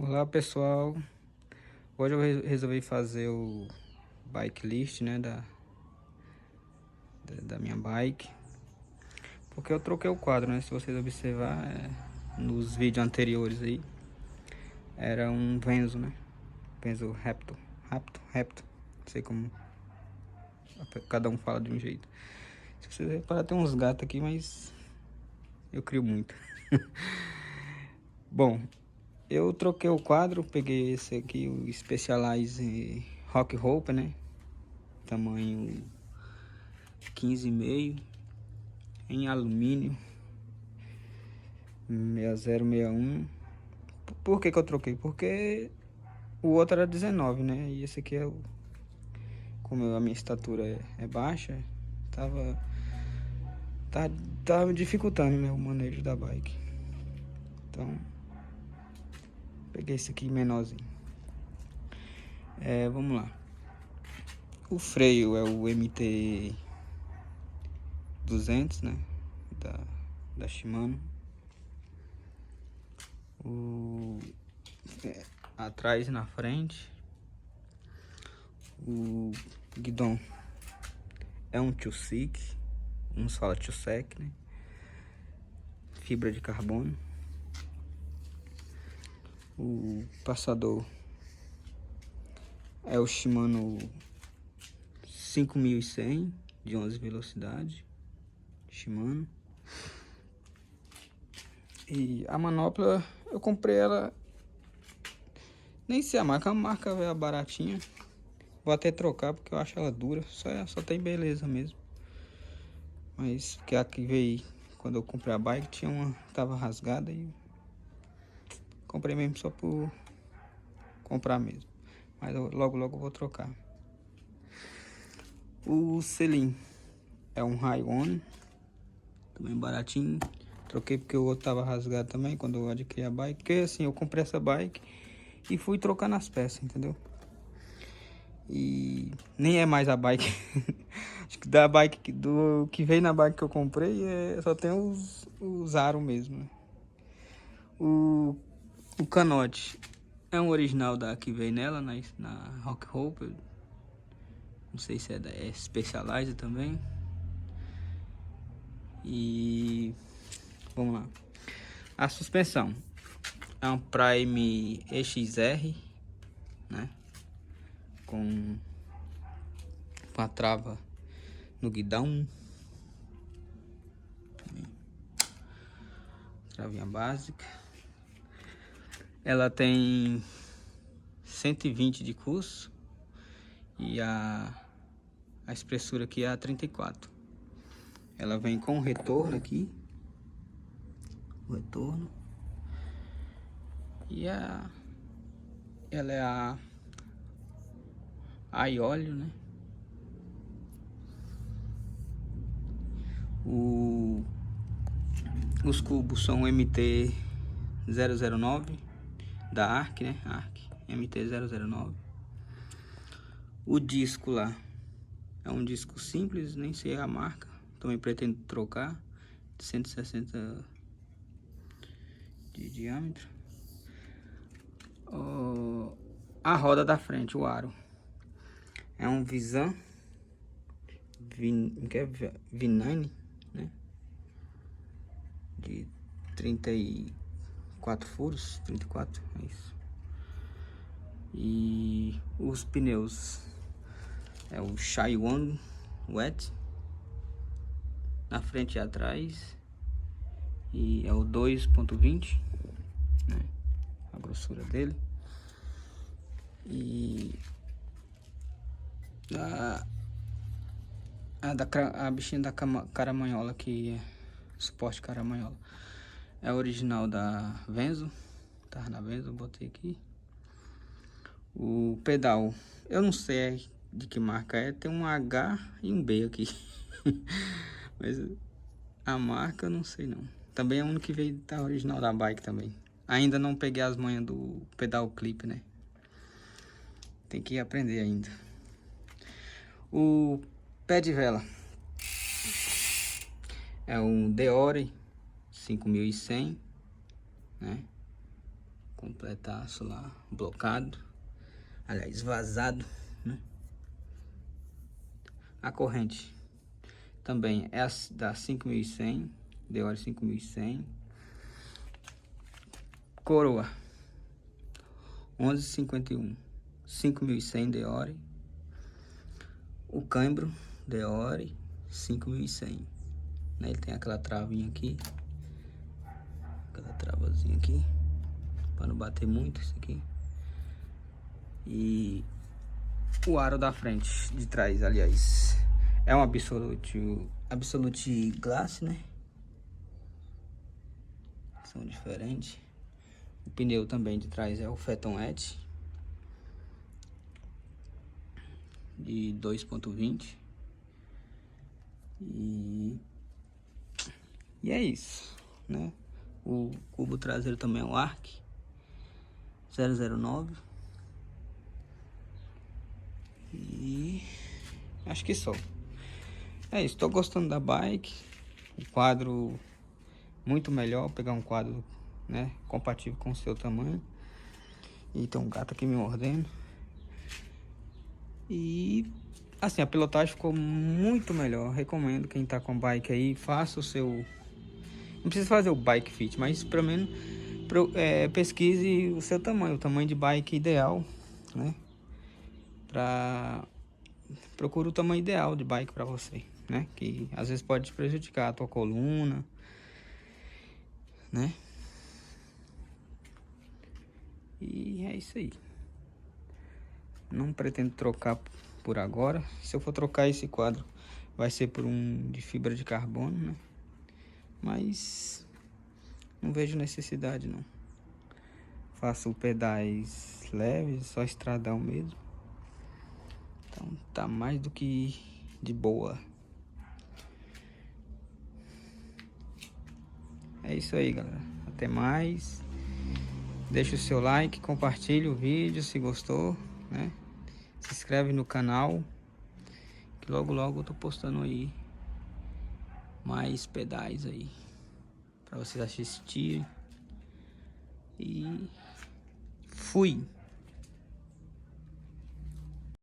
Olá pessoal, hoje eu resolvi fazer o bike list, né, da minha bike, porque eu troquei o quadro, né, se vocês observar nos vídeos anteriores aí, era um Venzo, né, Venzo Raptor, não sei como, cada um fala de um jeito. Se vocês reparar, tem uns gatos aqui, mas eu crio muito. Bom, eu troquei o quadro, peguei esse aqui, o Specialized Rock Hope, né, tamanho 15,5 em alumínio 6061. Por que eu troquei? Porque o outro era 19, né? E esse aqui é o... Como a minha estatura é baixa, tava, tá, tava dificultando, né, o manejo da bike. Então, peguei esse aqui menorzinho. Vamos lá. O freio é o MT-200, né? Da Shimano. Atrás e na frente. O guidão é um Two-Sec, uns fala Two-Sec, né? Fibra de carbono. O passador é o Shimano 5100 de 11 velocidade, Shimano. E a manopla eu comprei ela, nem sei a marca é baratinha. Vou até trocar porque eu acho ela dura, só tem beleza mesmo. Mas que aqui veio quando eu comprei a bike tava rasgada e comprei mesmo só por comprar mesmo. Mas logo eu vou trocar. O selim é um Raion, também baratinho. Troquei porque o outro tava rasgado também quando eu adquiri a bike. Porque assim, eu comprei essa bike e fui trocando as peças, entendeu? E nem é mais a bike. Acho que da bike do que veio na bike que eu comprei só tem os aros mesmo, né? O canote é um original da que veio nela, na Rock Hope. Não sei se é Specialized também. E vamos lá. A suspensão é um Prime EXR, né? Com a trava no guidão. Travinha básica. Ela tem 120 de curso. E a espessura aqui é a 34. Ela vem com retorno aqui. O retorno. E ela é a óleo, né? Os cubos são MT-009 da Arc, né? Arc MT-009. O disco lá é um disco simples, nem sei a marca. Também pretendo trocar, de 160 de diâmetro. A roda da frente, o aro, é um Visan V9, né? De 34 furos, 34, é isso. E os pneus é o Shaiwan Wet, na frente e atrás. E é o 2.20, né? A grossura dele. E a bichinha da caramanhola, que é suporte caramanhola, é original da Venzo. Tá na Venzo, eu botei aqui. O pedal, eu não sei de que marca é, tem um H e um B aqui. Mas a marca eu não sei não. Também é o único que veio da original da bike também. Ainda não peguei as manhas do pedal clip, né? Tem que aprender ainda. O pé de vela é um Deore 5100, né? completaço lá, blocado, aliás, vazado, né? A corrente também é da 5100, Deore 5100. Coroa 1151, 5100 Deore. O cambro Deore 5100, né? Ele tem aquela travinha aqui, aquela travazinha aqui, para não bater muito isso aqui. E o aro da frente, de trás, aliás, é um Absolute Glass, né? São diferentes. O pneu também de trás é o Phaeton Edge de 2.20. E é isso, né? O cubo traseiro também é o Arc 009. E acho que só. É isso, tô gostando da bike. O quadro muito melhor, vou pegar um quadro, né, compatível com o seu tamanho. E tem um gato aqui me mordendo. E assim, a pilotagem ficou muito melhor. Recomendo quem tá com bike aí, faça o seu... Não precisa fazer o bike fit, mas pelo menos pesquise o seu tamanho, o tamanho de bike ideal, né? Procura o tamanho ideal de bike para você, né? Que às vezes pode te prejudicar a tua coluna, né? E é isso aí. Não pretendo trocar por agora. Se eu for trocar esse quadro, vai ser por um de fibra de carbono, né? Mas não vejo necessidade, não. Faço pedais leves, só estradão mesmo. Então tá mais do que de boa. É isso aí, galera. Até mais. Deixa o seu like, compartilha o vídeo se gostou, né? Se inscreve no canal, que logo logo eu tô postando aí mais pedais aí para vocês assistirem. E fui!